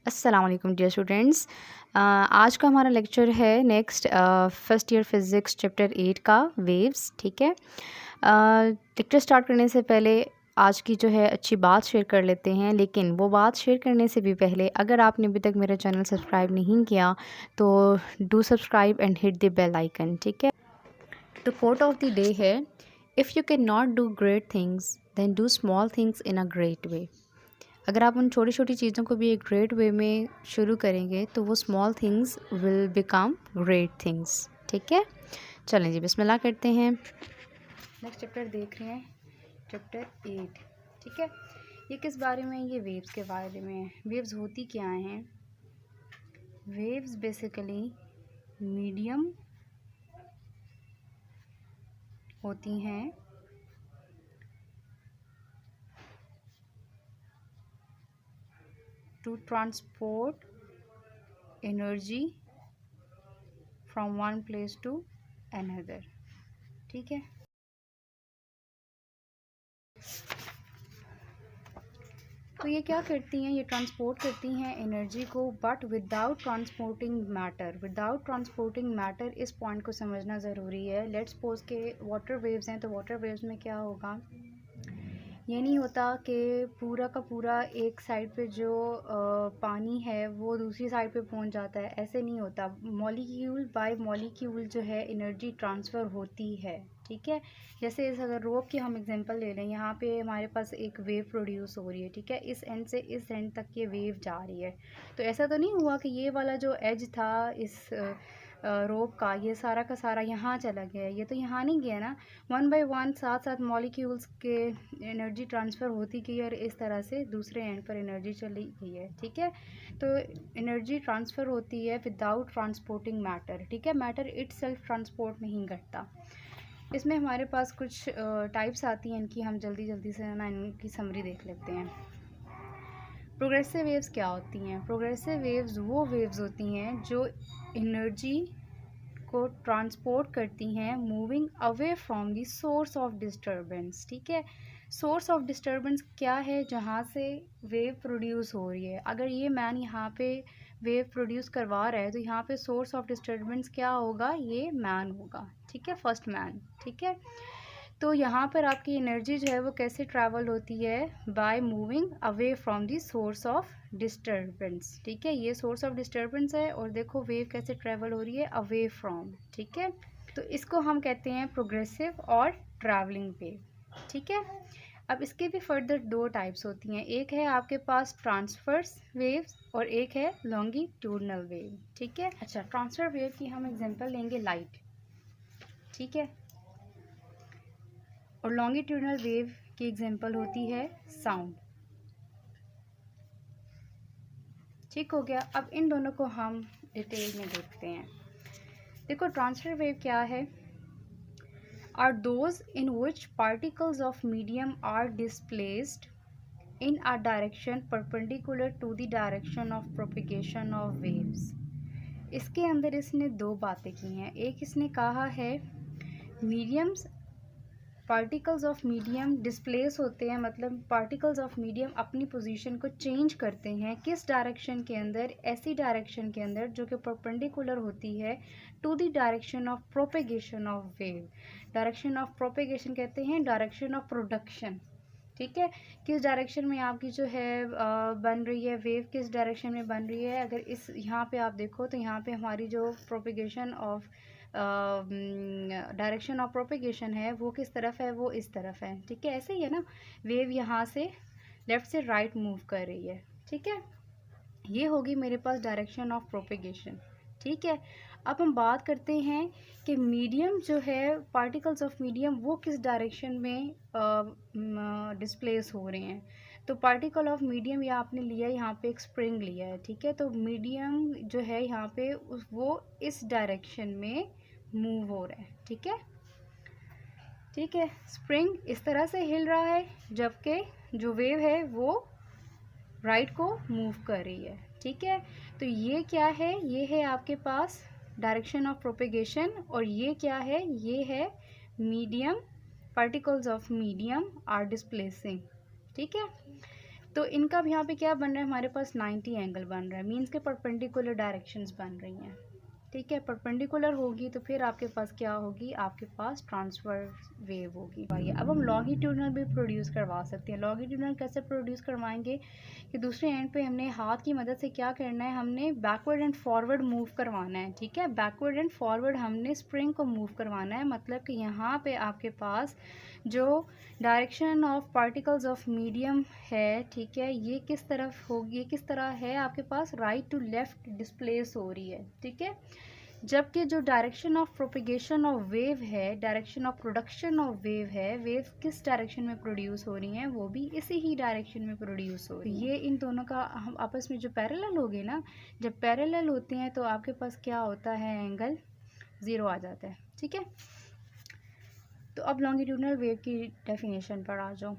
अस्सलाम वालेकुम dear students. आज का हमारा लेक्चर है next first year physics chapter 8 का वेव्स। ठीक है, लेक्चर स्टार्ट करने से पहले आज की जो है अच्छी बात शेयर कर लेते हैं, लेकिन वो बात शेयर करने से भी पहले अगर आपने अभी तक मेरा चैनल सब्सक्राइब नहीं किया तो do subscribe and hit the bell icon. ठीक है, तो कोट ऑफ द डे है, if you can not do great things then do small things in a great way. अगर आप उन छोटी छोटी चीज़ों को भी एक ग्रेट वे में शुरू करेंगे तो वो small things will become great things. ठीक है, चलें जी बिस्मिल्लाह करते हैं। नेक्स्ट चैप्टर देख रहे हैं, चैप्टर 8। ठीक है, ये किस बारे में? ये वेव्स के बारे में है। वेव्स होती क्या हैं? वेव्स बेसिकली मीडियम होती हैं to transport energy from one place to another. ठीक है, तो ये क्या करती हैं? ये ट्रांसपोर्ट करती हैं एनर्जी को, but without transporting matter. Without transporting matter, इस पॉइंट को समझना ज़रूरी है। लेट्स सपोज के वाटर वेव्स हैं, तो वाटर वेव्स में क्या होगा? ये नहीं होता कि पूरा का पूरा एक साइड पे जो पानी है वो दूसरी साइड पे पहुंच जाता है। ऐसे नहीं होता। मॉलिक्यूल बाय मॉलिक्यूल जो है एनर्जी ट्रांसफ़र होती है। ठीक है, जैसे इस अगर रोप की हम एग्जांपल ले लें, यहाँ पे हमारे पास एक वेव प्रोड्यूस हो रही है। ठीक है, इस एंड से इस एंड तक ये वेव जा रही है। तो ऐसा तो नहीं हुआ कि ये वाला जो एज था इस रोप का, ये सारा का सारा यहाँ चला गया। ये तो यहाँ नहीं गया ना। वन बाय वन साथ साथ मॉलिक्यूल्स के एनर्जी ट्रांसफ़र होती गई और इस तरह से दूसरे एंड पर एनर्जी चली गई है। ठीक है, तो एनर्जी ट्रांसफ़र होती है विदाउट ट्रांसपोर्टिंग मैटर। ठीक है, मैटर इटसेल्फ ट्रांसपोर्ट नहीं करता। इसमें हमारे पास कुछ टाइप्स आती हैं इनकी, हम जल्दी जल्दी से ना इनकी समरी देख लेते हैं। प्रोग्रेसिव वेव्स क्या होती हैं? प्रोग्रेसिव वेव्स वो वेव्स होती हैं जो एनर्जी को ट्रांसपोर्ट करती हैं moving away from the source of disturbance. ठीक है, सोर्स ऑफ डिस्टर्बेंस क्या है? जहाँ से वेव प्रोड्यूस हो रही है। अगर ये मैन यहाँ पे वेव प्रोड्यूस करवा रहा है तो यहाँ पे सोर्स ऑफ डिस्टर्बेंस क्या होगा? ये मैन होगा। ठीक है, फर्स्ट मैन। ठीक है, तो यहाँ पर आपकी एनर्जी जो है वो कैसे ट्रैवल होती है? By moving away from the source of disturbance. ठीक है, ये सोर्स ऑफ डिस्टर्बेंस है और देखो वेव कैसे ट्रैवल हो रही है? Away from. ठीक है, तो इसको हम कहते हैं प्रोग्रेसिव और ट्रैवलिंग वेव। ठीक है, अब इसके भी फर्दर दो टाइप्स होती हैं। एक है आपके पास ट्रांसफर्स वेव्स और एक है लॉन्गिट्यूडनल वेव। ठीक है, अच्छा, ट्रांसफर वेव की हम एग्जांपल लेंगे लाइट। ठीक है, और लॉन्गिट्यूडनल वेव की एग्जांपल होती है साउंड। ठीक हो गया, अब इन दोनों को हम डिटेल में देखते हैं। देखो, ट्रांसफर वेव क्या है? Are those in which particles of medium are displaced in a direction perpendicular to the direction of propagation of waves। इसके अंदर इसने दो बातें की हैं। एक इसने कहा है mediums, particles of medium displace होते हैं, मतलब पार्टिकल्स ऑफ मीडियम अपनी पोजीशन को चेंज करते हैं। किस डायरेक्शन के अंदर? ऐसी डायरेक्शन के अंदर जो कि परपेंडिकुलर होती है to the direction of propagation of wave. Direction of propagation कहते हैं डायरेक्शन ऑफ प्रोडक्शन। ठीक है, किस डायरेक्शन में आपकी जो है बन रही है वेव, किस डायरेक्शन में बन रही है। अगर इस यहाँ पे आप देखो तो यहाँ पे हमारी जो propagation of direction of propagation है वो किस तरफ है? वो इस तरफ है। ठीक है, ऐसे ही है ना, वेव यहाँ से लेफ़्ट से राइट मूव कर रही है। ठीक है, ये होगी मेरे पास डायरेक्शन ऑफ प्रोपेगेशन। ठीक है, अब हम बात करते हैं कि मीडियम जो है, पार्टिकल्स ऑफ मीडियम वो किस डायरेक्शन में डिस्प्लेस हो रहे हैं। तो पार्टिकल ऑफ मीडियम या आपने लिया यहाँ पे एक स्प्रिंग लिया है। ठीक है, तो मीडियम जो है यहाँ पे वो इस डायरेक्शन में मूव हो रहा है। ठीक है, ठीक है, स्प्रिंग इस तरह से हिल रहा है जबकि जो वेव है वो राइट को मूव कर रही है। ठीक है, तो ये क्या है? ये है आपके पास डायरेक्शन ऑफ प्रोपेगेशन। और ये क्या है? ये है medium, particles of medium are displacing. ठीक है, तो इनका भी यहाँ पे क्या बन रहा है, हमारे पास 90 एंगल बन रहा है, मीन्स के परपेंडिकुलर डायरेक्शंस बन रही हैं। ठीक है, परपेंडिकुलर होगी तो फिर आपके पास क्या होगी, आपके पास ट्रांसवर्स वेव होगी। अब हम लॉन्गिट्यूडनल भी प्रोड्यूस करवा सकते हैं। लॉन्गिट्यूडनल कैसे प्रोड्यूस करवाएंगे कि दूसरे एंड पे हमने हाथ की मदद से क्या करना है, हमने बैकवर्ड एंड फॉरवर्ड मूव करवाना है। ठीक है, बैकवर्ड एंड फॉरवर्ड हमने स्प्रिंग को मूव करवाना है, मतलब कि यहाँ पे आपके पास जो direction of particles of medium है, ठीक है, ये किस तरफ होगी, ये किस तरह है, आपके पास राइट टू लेफ्ट डिस्प्लेस हो रही है। ठीक है, जबकि जो direction of propagation of wave है, direction of production of wave है, वेव किस डायरेक्शन में प्रोड्यूस हो रही हैं, वो भी इसी ही डायरेक्शन में प्रोड्यूस हो रही है। ये इन दोनों का हम आपस में जो पैरेलल हो गए ना, जब पैरेलल होते हैं तो आपके पास क्या होता है, एंगल 0 आ जाता है। ठीक है, तो अब लॉन्गिट्यूडनल वेव की डेफिनेशन पर आ जाओ।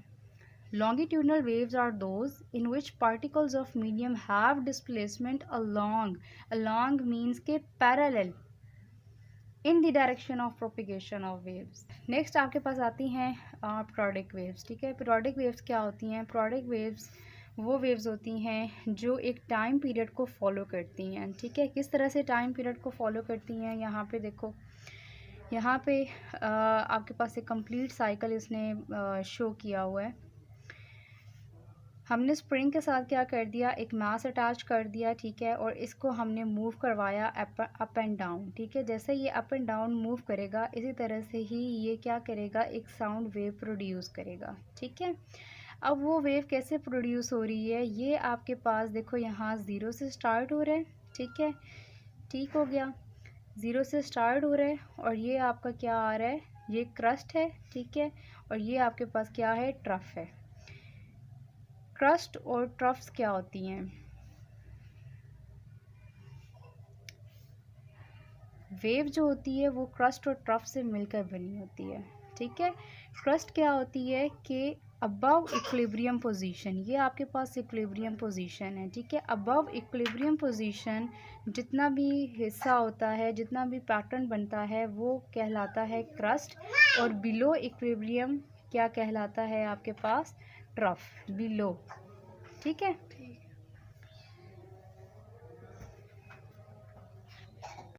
Longitudinal waves are those in which particles of medium have displacement along means के parallel in the direction of propagation of waves. Next आपके पास आती हैं periodic waves। ठीक है, periodic waves क्या होती हैं, periodic waves वो वेव्स होती हैं जो एक टाइम पीरियड को फॉलो करती हैं। ठीक है, किस तरह से टाइम पीरियड को फॉलो करती हैं, यहाँ पे देखो, यहाँ पे आपके पास एक कंप्लीट साइकिल इसने शो किया हुआ है। हमने स्प्रिंग के साथ क्या कर दिया, एक मास अटैच कर दिया। ठीक है, और इसको हमने मूव करवाया अप एंड डाउन। ठीक है, जैसे ये अप एंड डाउन मूव करेगा इसी तरह से ही ये क्या करेगा, एक साउंड वेव प्रोड्यूस करेगा। ठीक है, अब वो वेव कैसे प्रोड्यूस हो रही है, ये आपके पास देखो यहाँ 0 से स्टार्ट हो रहा है। ठीक है, ठीक हो गया, 0 से स्टार्ट हो रहा है और ये आपका क्या आ रहा है, ये क्रस्ट है। ठीक है, और ये आपके पास क्या है, ट्रफ है। क्रस्ट और ट्रफ्स क्या होती हैं, वेव जो होती है वो क्रस्ट और ट्रफ से मिलकर बनी होती है। ठीक है, क्रस्ट क्या होती है कि अबव इक्विलिब्रियम पोजीशन, ये आपके पास इक्विलिब्रियम पोजीशन है। ठीक है, अबव इक्विलिब्रियम पोजीशन जितना भी हिस्सा होता है, जितना भी पैटर्न बनता है वो कहलाता है क्रस्ट, और बिलो इक्विलिब्रियम क्या कहलाता है, आपके पास ट्रफ, बिलो। ठीक है,